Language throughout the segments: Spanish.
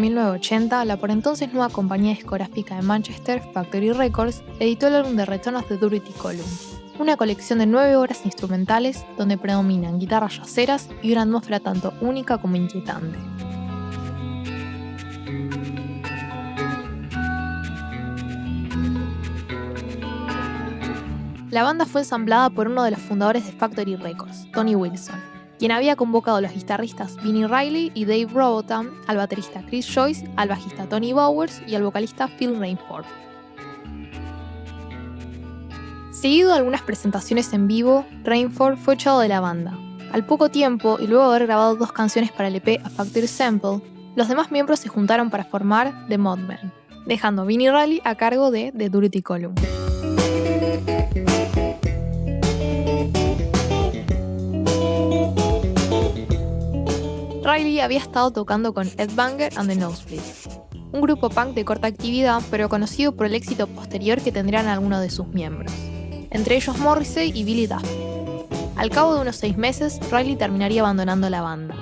1980, la por entonces nueva compañía discográfica de Manchester, Factory Records, editó el álbum de Return of the Doherty Column, una colección de 9 obras instrumentales donde predominan guitarras jazzeras y una atmósfera tanto única como inquietante. La banda fue ensamblada por uno de los fundadores de Factory Records, Tony Wilson, quien había convocado a los guitarristas Vinnie Riley y Dave Robotham, al baterista Chris Joyce, al bajista Tony Bowers y al vocalista Phil Rainford. Seguido de algunas presentaciones en vivo, Rainford fue echado de la banda. Al poco tiempo, y luego de haber grabado 2 canciones para el EP A Factory Sample, los demás miembros se juntaron para formar The Modmen, dejando a Vinnie Riley a cargo de The Doherty Column. Riley había estado tocando con Ed Banger and the Nosebleeds, un grupo punk de corta actividad pero conocido por el éxito posterior que tendrían algunos de sus miembros, entre ellos Morrissey y Billy Duffy. Al cabo de unos 6 meses, Riley terminaría abandonando la banda.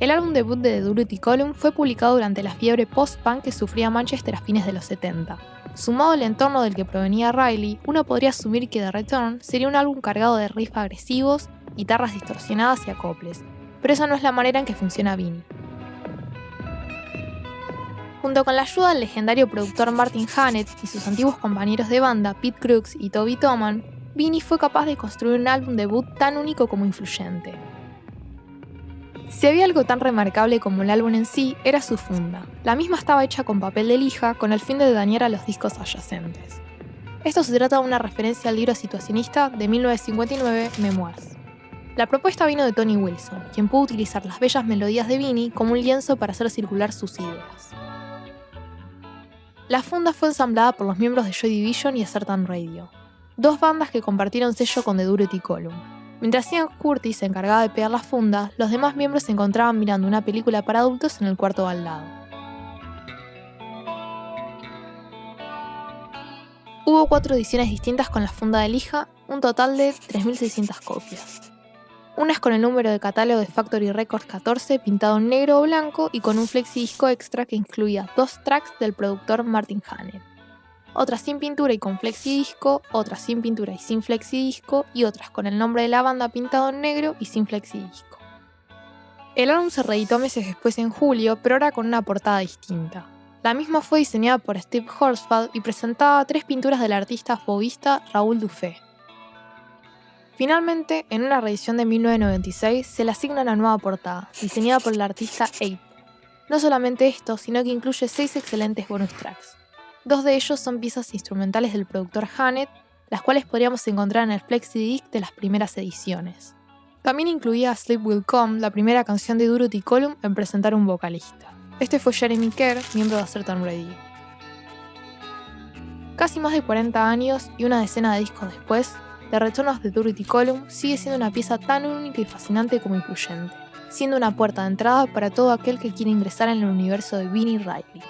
El álbum debut de The Doherty Column fue publicado durante la fiebre post-punk que sufría Manchester a fines de los 70. Sumado al entorno del que provenía Riley, uno podría asumir que The Return sería un álbum cargado de riffs agresivos, guitarras distorsionadas y acoples, pero esa no es la manera en que funciona Vinnie. Junto con la ayuda del legendario productor Martin Hannett y sus antiguos compañeros de banda Pete Crooks y Toby Toman, Vinnie fue capaz de construir un álbum debut tan único como influyente. Si había algo tan remarcable como el álbum en sí, era su funda. La misma estaba hecha con papel de lija con el fin de dañar a los discos adyacentes. Esto se trata de una referencia al libro situacionista de 1959, Memoirs. La propuesta vino de Tony Wilson, quien pudo utilizar las bellas melodías de Vinnie como un lienzo para hacer circular sus ideas. La funda fue ensamblada por los miembros de Joy Division y A Certain Radio, 2 bandas que compartieron sello con The Doherty Column. Mientras Ian Curtis se encargaba de pegar la funda, los demás miembros se encontraban mirando una película para adultos en el cuarto al lado. Hubo 4 ediciones distintas con la funda de lija, un total de 3.600 copias. Unas con el número de catálogo de Factory Records 14 pintado en negro o blanco y con un flexidisco extra que incluía 2 tracks del productor Martin Hannett. Otras sin pintura y con flexidisco, otras sin pintura y sin flexidisco, y otras con el nombre de la banda pintado en negro y sin flexidisco. El álbum se reeditó meses después en julio, pero ahora con una portada distinta. La misma fue diseñada por Steve Horsfall y presentaba 3 pinturas del artista fauvista Raoul Dufay. Finalmente, en una reedición de 1996, se le asigna una nueva portada, diseñada por el artista Ape. No solamente esto, sino que incluye 6 excelentes bonus tracks. 2 de ellos son piezas instrumentales del productor Hannett, las cuales podríamos encontrar en el flexidisc de las primeras ediciones. También incluía Sleep Will Come, la primera canción de Doherty Column en presentar un vocalista. Este fue Jeremy Kerr, miembro de A Certain Radio. Casi más de 40 años y una decena de discos después, The Return of the Doherty Column sigue siendo una pieza tan única y fascinante como influyente, siendo una puerta de entrada para todo aquel que quiere ingresar en el universo de Vinnie Riley.